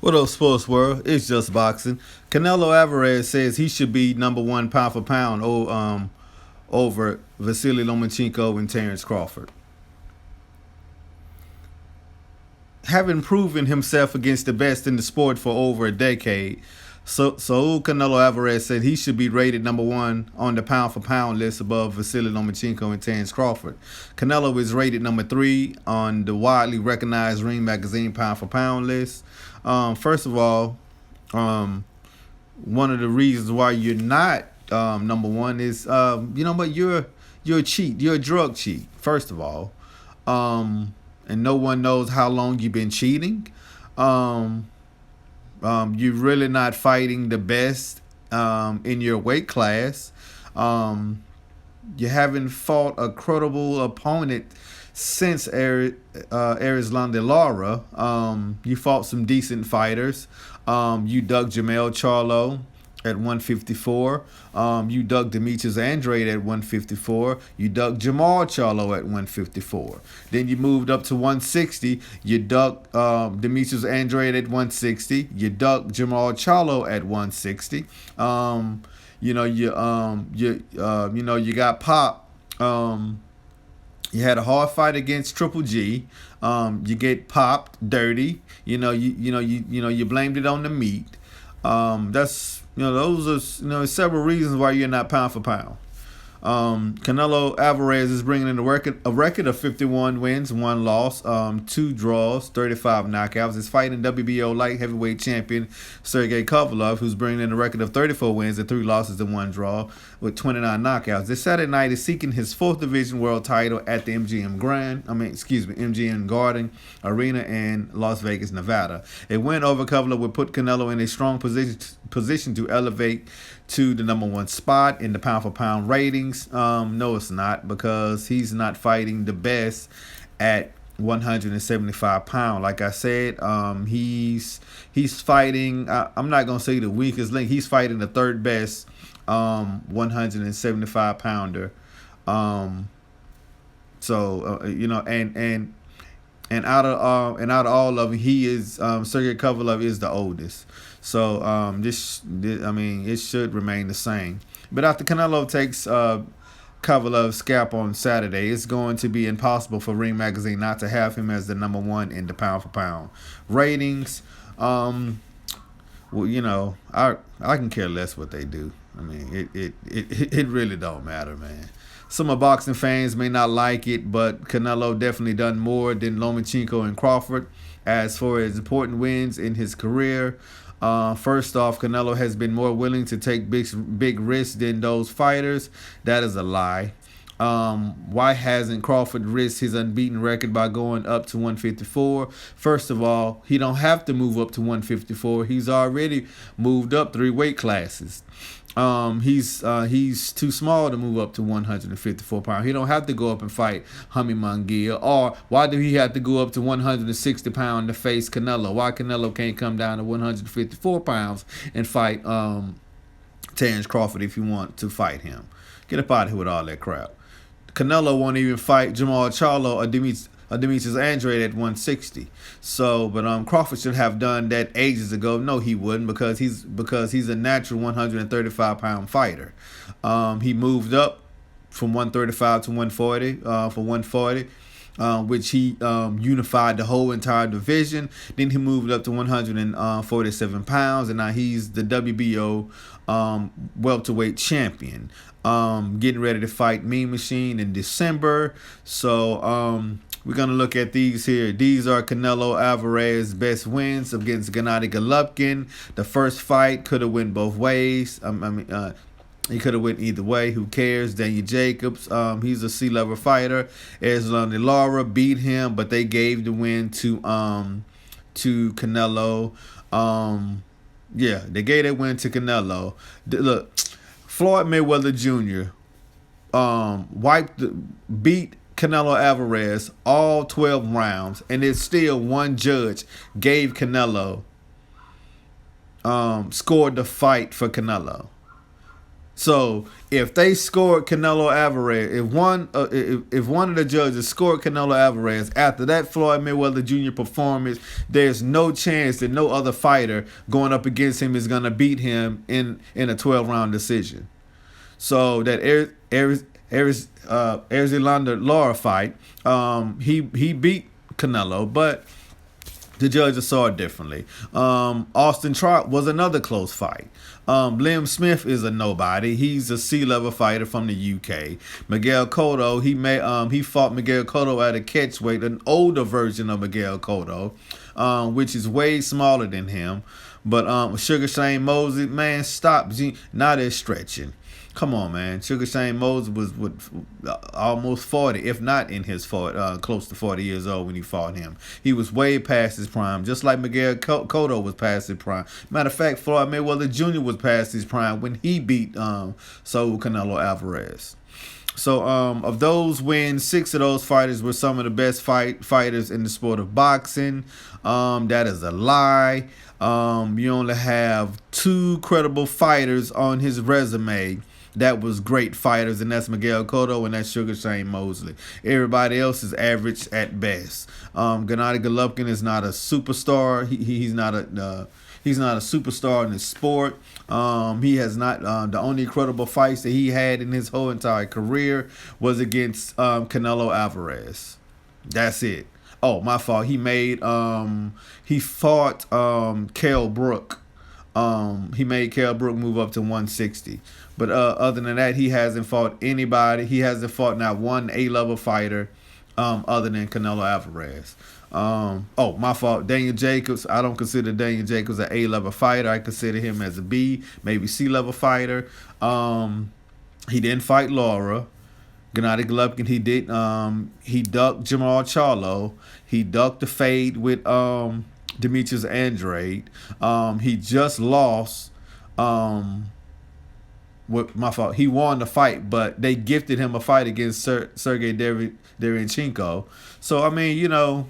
What up, sports world? It's just boxing. Canelo Alvarez says he should be number one pound for pound over Vasily Lomachenko and Terence Crawford. Having proven himself against the best in the sport for over a decade, Saul Canelo Alvarez said he should be rated number one on the pound for pound list above Vasily Lomachenko and Terence Crawford. Canelo is rated number 3 on the widely recognized Ring Magazine pound for pound list. First of all, one of the reasons why you're not number one is but you're a cheat. You're a drug cheat. First of all, and no one knows how long you've been cheating. You're really not fighting the best in your weight class. You haven't fought a credible opponent since Arislan de Lara. You fought some decent fighters. You dug Jamel Charlo at 154. You dug Demetrius Andrade at 154. You dug Jamal Charlo at 154. Then you moved up to 160. You dug Demetrius Andrade at 160. You dug Jamal Charlo at 160. You got popped. You had a hard fight against Triple G. You get popped dirty. You blamed it on the meat. Those are several reasons why you're not pound for pound. Canelo Alvarez is bringing in a record of 51 wins, 1 loss, 2 draws, 35 knockouts. He's fighting WBO light heavyweight champion Sergey Kovalev, who's bringing in a record of 34 wins and 3 losses and 1 draw with 29 knockouts. This Saturday night is seeking his 4th division world title at the MGM Garden Arena in Las Vegas, Nevada. A win over Kovalev would put Canelo in a strong position to elevate to the number 1 spot in the pound for pound ratings. No, it's not, because he's not fighting the best at 175 pounds. Like I said, he's fighting. I'm not gonna say the weakest link. He's fighting the 3rd best 175 pounder. And out of all of them, he is Sergey Kovalev is the oldest. So it should remain the same. But after Canelo takes Kovalev's scalp on Saturday, it's going to be impossible for Ring Magazine not to have him as the number 1 in the pound for pound ratings. I can care less what they do. I mean, it really don't matter, man. Some of boxing fans may not like it, but Canelo definitely done more than Lomachenko and Crawford as far as important wins in his career. First off, Canelo has been more willing to take big risks than those fighters. That is a lie. Why hasn't Crawford risked his unbeaten record by going up to 154? First of all, he don't have to move up to 154. He's already moved up 3 weight classes. He's too small to move up to 154 pounds. He don't have to go up and fight Jaime Munguia. Or why do he have to go up to 160 pounds to face Canelo? Why Canelo can't come down to 154 pounds and fight Terence Crawford if you want to fight him? Get up out of here with all that crap. Canelo won't even fight Jamal Charlo or Demetrius Andrade at 160. But Crawford should have done that ages ago. No, he wouldn't, because he's a natural 135 pound fighter. He moved up from 135 to 140 for 140. Which he unified the whole entire division. Then he moved up to 147 pounds, and now he's the WBO welterweight champion. Getting ready to fight Mean Machine in December. So we're going to look at these here. These are Canelo Alvarez's best wins against Gennady Golovkin. The first fight could have went both ways. He could have went either way. Who cares? Daniel Jacobs, he's a C-level fighter. Arislan de Lara beat him, but they gave the win to Canelo. They gave that win to Canelo. Look, Floyd Mayweather Jr. beat Canelo Alvarez all 12 rounds, and it's still one judge gave Canelo, scored the fight for Canelo. So if they scored Canelo Alvarez, if one of the judges scored Canelo Alvarez after that Floyd Mayweather Jr. performance, there's no chance that no other fighter going up against him is gonna beat him in a 12-round decision. So that Erzilanda Lara fight, he beat Canelo, but the judges saw it differently. Austin Trout was another close fight. Liam Smith is a nobody. He's a C-level fighter from the UK. Miguel Cotto, he fought Miguel Cotto at a catchweight, an older version of Miguel Cotto, which is way smaller than him. But Sugar Shane Mosley, man, stop. Now they're stretching. Come on, man. Sugar Shane Mosley was almost 40, if not in his 40, close to 40 years old when he fought him. He was way past his prime, just like Miguel Cotto was past his prime. Matter of fact, Floyd Mayweather Jr. was past his prime when he beat Saul Canelo Alvarez. So of those wins, 6 of those fighters were some of the best fighters in the sport of boxing. That is a lie. You only have 2 credible fighters on his resume that was great fighters, and that's Miguel Cotto and that's Sugar Shane Mosley. Everybody else is average at best. Gennady Golovkin is not a superstar. He's not a superstar in his sport. He has not. The only credible fights that he had in his whole entire career was against Canelo Alvarez. That's it. Oh, my fault. He fought Kell Brook. He made Kell Brook move up to 160. But other than that, he hasn't fought anybody. He hasn't fought not one A-level fighter other than Canelo Alvarez. Oh, my fault. Daniel Jacobs. I don't consider Daniel Jacobs an A-level fighter. I consider him as a B, maybe C-level fighter. He didn't fight Lara. Gennady Golovkin, he ducked Jamal Charlo. He ducked the fade with Demetrius Andrade. He just lost. With my fault. He won the fight, but they gifted him a fight against Sergey Derenchenko. So I mean,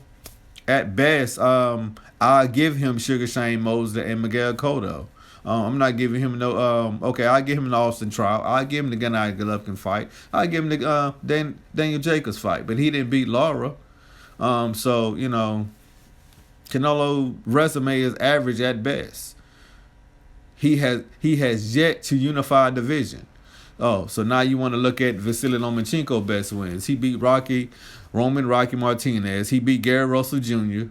at best, I give him Sugar Shane Mosley and Miguel Cotto. I'm not giving him no. Okay, I give him the Austin trial. I give him the Gennady Golovkin fight. I give him the Daniel Jacobs fight, but he didn't beat Lara. So Canelo resume is average at best. He has yet to unify a division. Oh, so now you want to look at Vasily Lomachenko best wins. He beat Rocky Martinez. He beat Gary Russell Jr.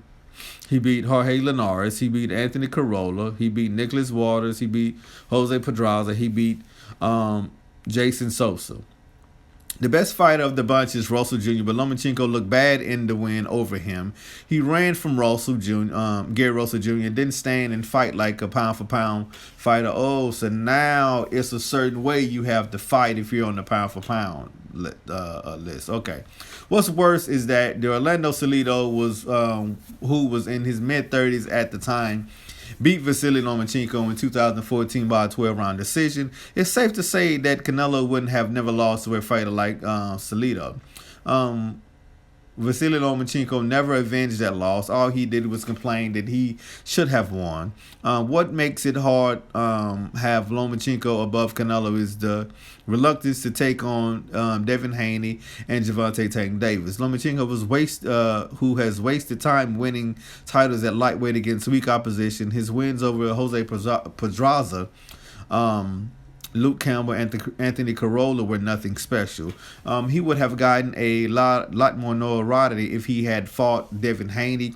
He beat Jorge Linares. He beat Anthony Corolla. He beat Nicholas Waters. He beat Jose Pedraza. He beat Jason Sosa. The best fighter of the bunch is Russell Jr., but Lomachenko looked bad in the win over him. He ran from Gary Russell Jr., didn't stand and fight like a pound-for-pound fighter. Oh, so now it's a certain way you have to fight if you're on the pound-for-pound list. Okay. What's worse is that the Orlando Salido who was in his mid-30s at the time, beat Vasily Lomachenko in 2014 by a 12-round decision. It's safe to say that Canelo wouldn't have never lost to a fighter like Salido. Vasily Lomachenko never avenged that loss. All he did was complain that he should have won. What makes it hard have Lomachenko above Canelo is the reluctance to take on Devin Haney and Gervonta Tank Davis. Lomachenko who has wasted time winning titles at lightweight against weak opposition. His wins over Jose Pedraza, Luke Campbell, and Anthony Corolla were nothing special. He would have gotten a lot more notoriety if he had fought Devin Haney,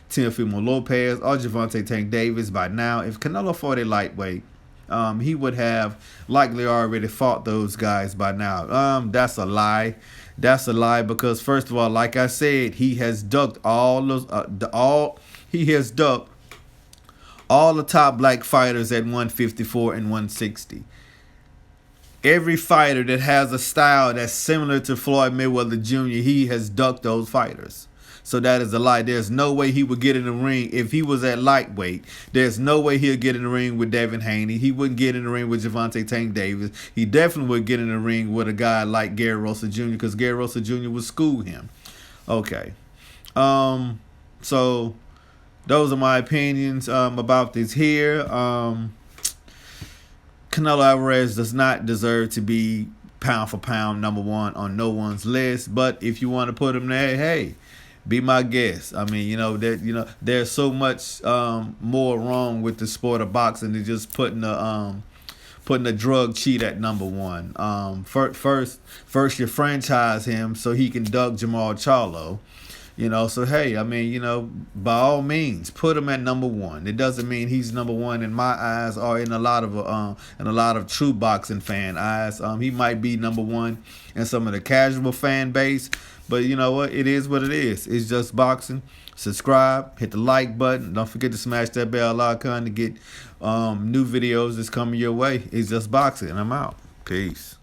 Teofimo Lopez, or Gervonta Tank Davis by now. If Canelo fought a lightweight, he would have likely already fought those guys by now. That's a lie. That's a lie because first of all, like I said, he has ducked all the top black fighters at 154 and 160. Every fighter that has a style that's similar to Floyd Mayweather Jr., he has ducked those fighters. So that is a lie. There's no way he would get in the ring if he was at lightweight. There's no way he'll get in the ring with Devin Haney. He wouldn't get in the ring with Gervonta Tank Davis. He definitely would get in the ring with a guy like Gary Russell Jr. because Gary Russell Jr. would school him. Okay. So those are my opinions about this here. Canelo Alvarez does not deserve to be pound for pound #1 on no one's list. But if you want to put him there, hey, be my guest. I mean, there's so much more wrong with the sport of boxing than just putting a drug cheat at #1. First you franchise him so he can duck Jamal Charlo. So hey, I mean, by all means, put him at #1. It doesn't mean he's #1 in my eyes or in a lot of true boxing fan eyes. He might be #1 in some of the casual fan base, but you know what? It is what it is. It's just boxing. Subscribe, hit the like button. Don't forget to smash that bell icon to get new videos that's coming your way. It's just boxing, and I'm out. Peace.